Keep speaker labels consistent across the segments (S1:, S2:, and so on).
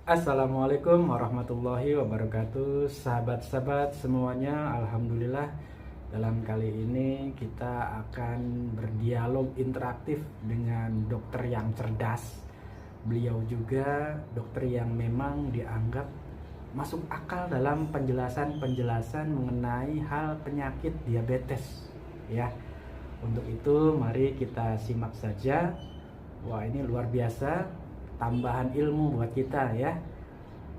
S1: Assalamualaikum warahmatullahi wabarakatuh. Sahabat-sahabat semuanya, alhamdulillah dalam kali ini kita akan berdialog interaktif dengan dokter yang cerdas. Beliau juga dokter yang memang dianggap masuk akal dalam penjelasan-penjelasan mengenai hal penyakit diabetes ya. Untuk itu mari kita simak saja. Wah, ini luar biasa, tambahan ilmu buat kita ya,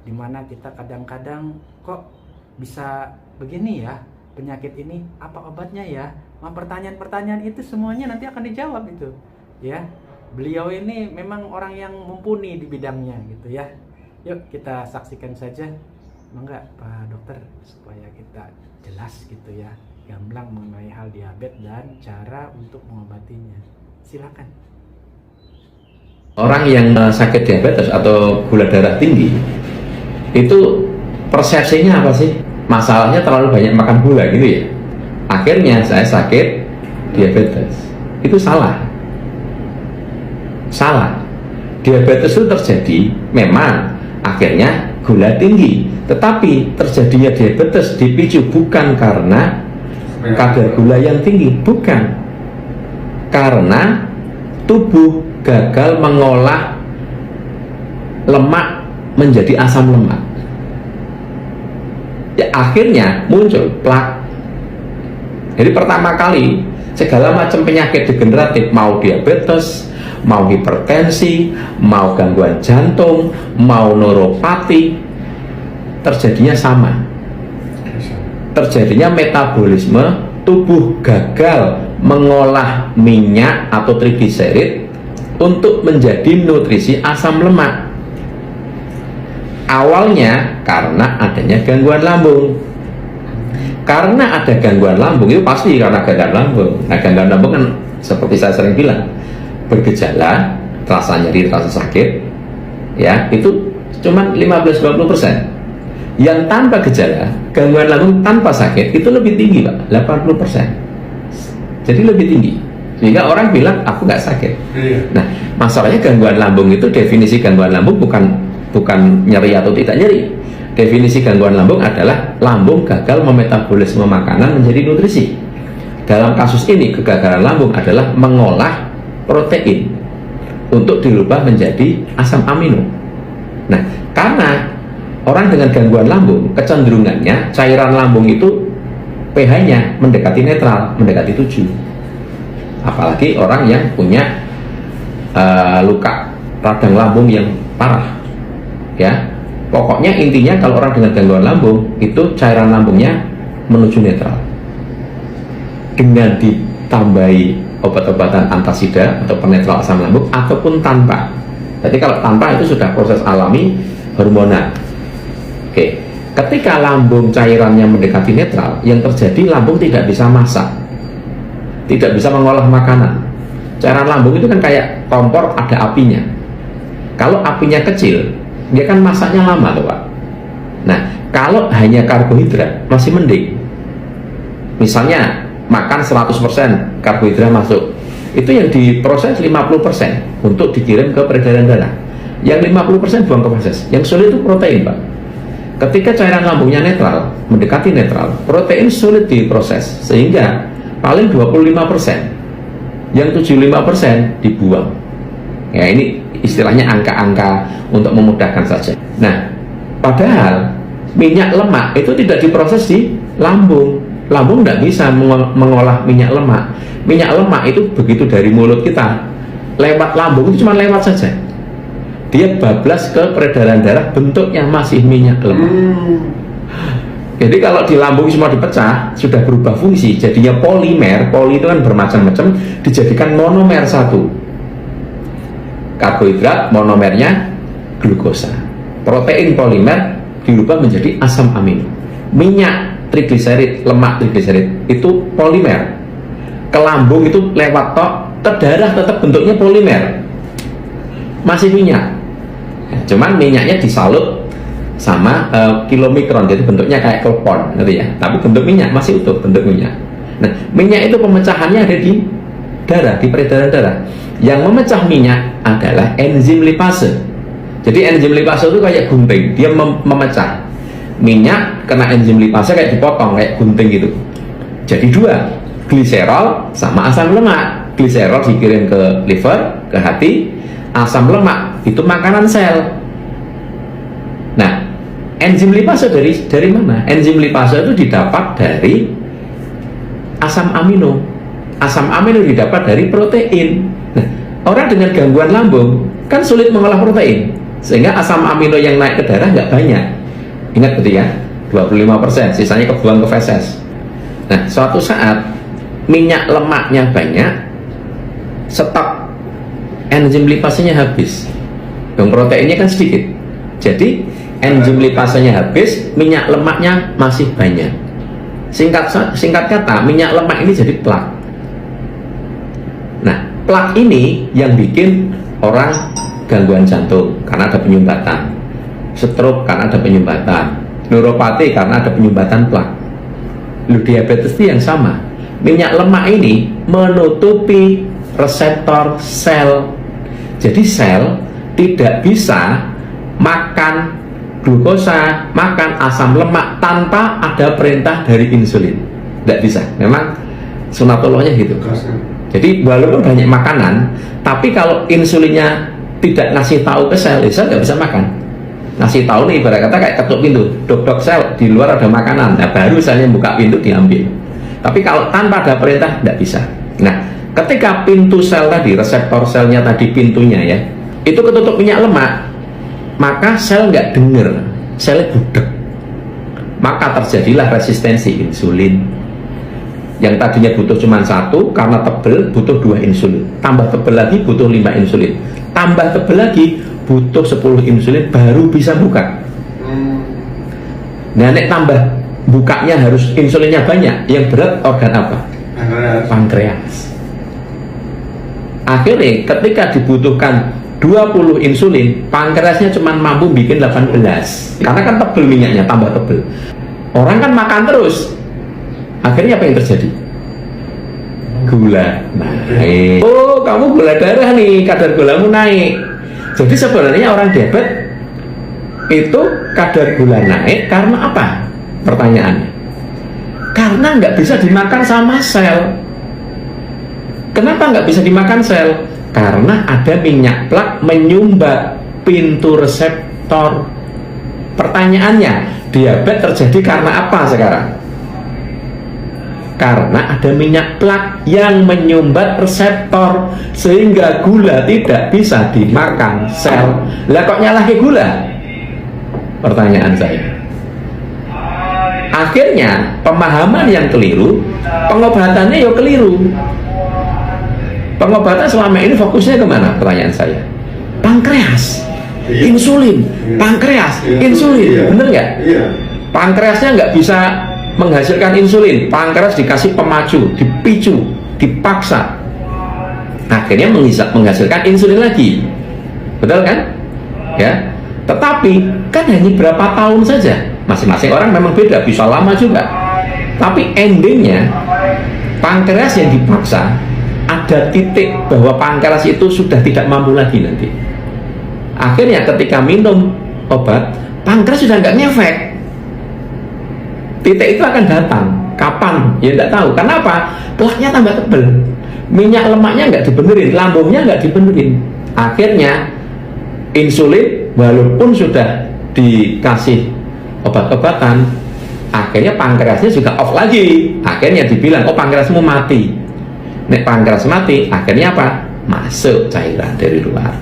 S1: dimana kita kadang-kadang kok bisa begini ya, penyakit ini apa obatnya ya. Pertanyaan-pertanyaan itu semuanya nanti akan dijawab itu ya. Beliau ini memang orang yang mumpuni di bidangnya gitu ya. Yuk kita saksikan saja, enggak Pak Dokter, supaya kita jelas gitu ya, gamblang mengenai hal diabetes dan cara untuk mengobatinya. Silakan.
S2: Orang yang sakit diabetes atau gula darah tinggi itu persepsinya apa sih? Masalahnya terlalu banyak makan gula gitu ya. Akhirnya saya sakit diabetes. Itu salah. Salah. Diabetes itu terjadi memang akhirnya gula tinggi, tetapi terjadinya diabetes dipicu bukan karena kadar gula yang tinggi, bukan. Karena tubuh gagal mengolah lemak menjadi asam lemak. Ya, akhirnya muncul plak. Jadi pertama kali segala macam penyakit degeneratif, mau diabetes, mau hipertensi, mau gangguan jantung, mau neuropati, terjadinya sama. Terjadinya metabolisme, tubuh gagal mengolah minyak atau trigliserid untuk menjadi nutrisi asam lemak. Awalnya karena adanya gangguan lambung. Karena ada gangguan lambung, itu pasti karena gangguan lambung. Nah, gangguan lambung kan seperti saya sering bilang, bergejala, terasa nyeri, terasa sakit, ya, itu cuma 15-20%. Yang tanpa gejala, gangguan lambung tanpa sakit, itu lebih tinggi Pak, 80%. Jadi lebih tinggi. Sehingga orang bilang aku nggak sakit. Nah, masalahnya gangguan lambung itu, definisi gangguan lambung bukan nyeri atau tidak nyeri. Definisi gangguan lambung adalah lambung gagal memetabolisme makanan menjadi nutrisi. Dalam kasus ini kegagalan lambung adalah mengolah protein untuk dirubah menjadi asam amino. Nah, karena orang dengan gangguan lambung kecenderungannya cairan lambung itu pH-nya mendekati netral, mendekati 7. Apalagi orang yang punya luka radang lambung yang parah ya. Pokoknya intinya kalau orang dengan gangguan lambung itu cairan lambungnya menuju netral. Dengan ditambahi obat-obatan antasida atau penetral asam lambung ataupun tanpa. Jadi kalau tanpa itu sudah proses alami hormonal. Oke. Ketika lambung cairannya mendekati netral, yang terjadi lambung tidak bisa masak, tidak bisa mengolah makanan. Cairan lambung itu kan kayak kompor, ada apinya. Kalau apinya kecil, dia kan masaknya lama tuh Pak. Nah, kalau hanya karbohidrat masih mending. Misalnya makan 100% karbohidrat masuk, itu yang diproses 50% untuk dikirim ke peredaran darah. Yang 50% buang ke proses. Yang sulit itu protein Pak. Ketika cairan lambungnya netral, mendekati netral, protein sulit diproses, sehingga paling 25%, yang 75% dibuang. Ya, ini istilahnya angka-angka untuk memudahkan saja. Nah, padahal minyak lemak itu tidak diproses di lambung. Lambung tidak bisa mengolah minyak lemak. Minyak lemak itu begitu dari mulut kita, lewat lambung itu cuma lewat saja. Dia bablas ke peredaran darah, bentuknya masih minyak lemak. Jadi kalau di lambung semua dipecah, sudah berubah fungsi, jadinya polimer. Poli itu kan bermacam-macam, dijadikan monomer satu. Karbohidrat, monomernya glukosa. Protein polimer dirubah menjadi asam amino. Minyak trigliserid, lemak trigliserid itu polimer. Ke lambung itu lewat tok, ke darah tetap bentuknya polimer, masih minyak. Cuman minyaknya disalut sama kilomikron, jadi bentuknya kayak klepon gitu ya, tapi bentuk minyak masih utuh, bentuk minyak. Nah, minyak itu pemecahannya ada di darah, di peredaran darah. Yang memecah minyak adalah enzim lipase. Jadi enzim lipase itu kayak gunting, dia memecah. Minyak kena enzim lipase kayak dipotong, kayak gunting gitu. Jadi dua, gliserol sama asam lemak. Gliserol dikirim ke liver, ke hati. Asam lemak itu makanan sel. Nah, enzim lipase dari mana? Enzim lipase itu didapat dari asam amino. Asam amino didapat dari protein. Nah, orang dengan gangguan lambung kan sulit mengolah protein, sehingga asam amino yang naik ke darah nggak banyak. Ingat betul ya, 25%, sisanya kebuang ke feses. Nah, suatu saat minyak lemaknya banyak, stok enzim lipasenya habis. Yang proteinnya kan sedikit. Jadi enzim lipasenya habis, minyak lemaknya masih banyak. Singkat kata, minyak lemak ini jadi plak. Nah, plak ini yang bikin orang gangguan jantung karena ada penyumbatan, stroke karena ada penyumbatan, neuropati karena ada penyumbatan plak. Diabetes itu yang sama. Minyak lemak ini menutupi reseptor sel. Jadi sel tidak bisa makan glukosa, makan asam lemak tanpa ada perintah dari insulin. Tidak bisa. Memang sunatullahnya gitu. Jadi walaupun banyak makanan, tapi kalau insulinnya tidak ngasih tahu ke sel, sel nggak bisa makan. Ngasih tahu nih, ibarat kata kayak ketuk pintu, dok sel di luar ada makanan, nah baru selnya buka pintu diambil. Tapi kalau tanpa ada perintah nggak bisa. Nah, ketika pintu sel tadi, reseptor selnya tadi pintunya ya, itu ketutup minyak lemak, maka sel nggak denger, selnya budek, maka terjadilah resistensi insulin. Yang tadinya butuh cuma satu, karena tebel butuh 2 insulin, tambah tebel lagi butuh 5 insulin, tambah tebel lagi butuh 10 insulin baru bisa buka. Nah, nek tambah bukanya harus insulinnya banyak, yang berat organ apa? Pankreas. Akhirnya ketika dibutuhkan 20 insulin, pankreasnya cuma mampu bikin 18, karena kan tebel minyaknya, tambah tebel. Orang kan makan terus, akhirnya apa yang terjadi? Gula naik. Oh, kamu gula darah nih, kadar gulamu naik. Jadi sebenarnya orang diabetes itu kadar gula naik karena apa? Pertanyaannya, karena nggak bisa dimakan sama sel. Kenapa nggak bisa dimakan sel? Karena ada minyak plak menyumbat pintu reseptor. Pertanyaannya, diabetes terjadi karena apa sekarang? Karena ada minyak plak yang menyumbat reseptor, sehingga gula tidak bisa dimakan sel. Lah kok nyalahin gula? Pertanyaan saya. Akhirnya pemahaman yang keliru, pengobatannya ya keliru. Pengobatan selama ini fokusnya kemana? Pertanyaan saya. Pankreas, insulin, pankreas, insulin, bener nggak? Pankreasnya nggak bisa menghasilkan insulin, pankreas dikasih pemacu, dipicu, dipaksa, akhirnya menghasilkan insulin lagi, betul kan? Ya, tetapi kan hanya berapa tahun saja, masing-masing orang memang beda, bisa lama juga, tapi endingnya pankreas yang dipaksa, ada titik bahwa pankreas itu sudah tidak mampu lagi nanti. Akhirnya ketika minum obat, pankreas sudah nggak ngefek. Titik itu akan datang. Kapan? Ya tidak tahu. Kenapa? Plaknya tambah tebel, minyak lemaknya nggak dibenerin, lambungnya nggak dibenerin. Akhirnya insulin walaupun sudah dikasih obat-obatan, akhirnya pankreasnya juga off lagi. Akhirnya dibilang, oh pankreasmu mati. Nek pankreas mati, akhirnya apa? Masuk cairan dari luar.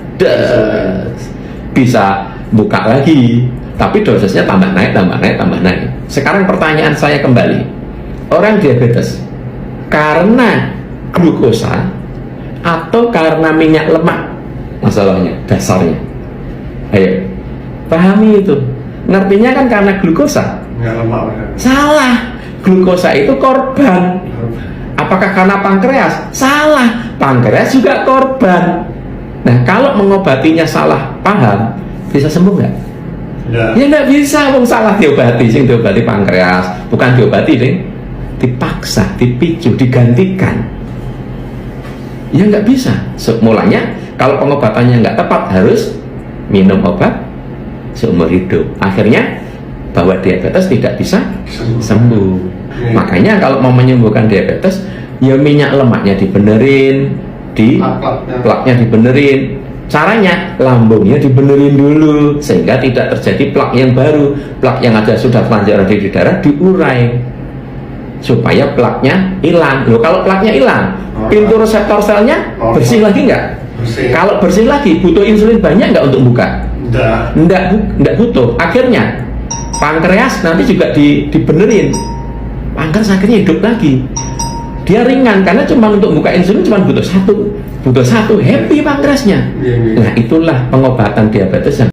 S2: Bisa buka lagi. Tapi dosisnya tambah naik, tambah naik, tambah naik. Sekarang pertanyaan saya kembali, orang diabetes karena glukosa atau karena minyak lemak masalahnya, dasarnya? Ayo, pahami itu. Ngertinya kan karena glukosa. Salah, glukosa itu korban. Apakah karena pankreas? Salah, pankreas juga korban. Nah, kalau mengobatinya salah paham, bisa sembuh nggak? Ya nggak bisa, wong salah diobati, sing diobati pankreas, bukan diobati deh, dipaksa, dipicu, digantikan. Ya nggak bisa. Mulanya kalau pengobatannya nggak tepat harus minum obat seumur hidup. Akhirnya bahwa diabetes tidak bisa sembuh. Makanya kalau mau menyembuhkan diabetes, ya minyak lemaknya dibenerin, plaknya dibenerin. Caranya lambungnya dibenerin dulu sehingga tidak terjadi plak yang baru. Plak yang ada sudah terlanjur ada di darah diurai supaya plaknya hilang. Loh, kalau plaknya hilang, pintu reseptor selnya bersih lagi nggak? Kalau bersih lagi, butuh insulin banyak nggak untuk buka? Nggak butuh. Akhirnya pankreas nanti juga dibenerin. Pankreas akhirnya hidup lagi. Dia ringan karena cuma untuk buka insulin cuma butuh satu, happy pankreasnya. Nah, itulah pengobatan diabetes yang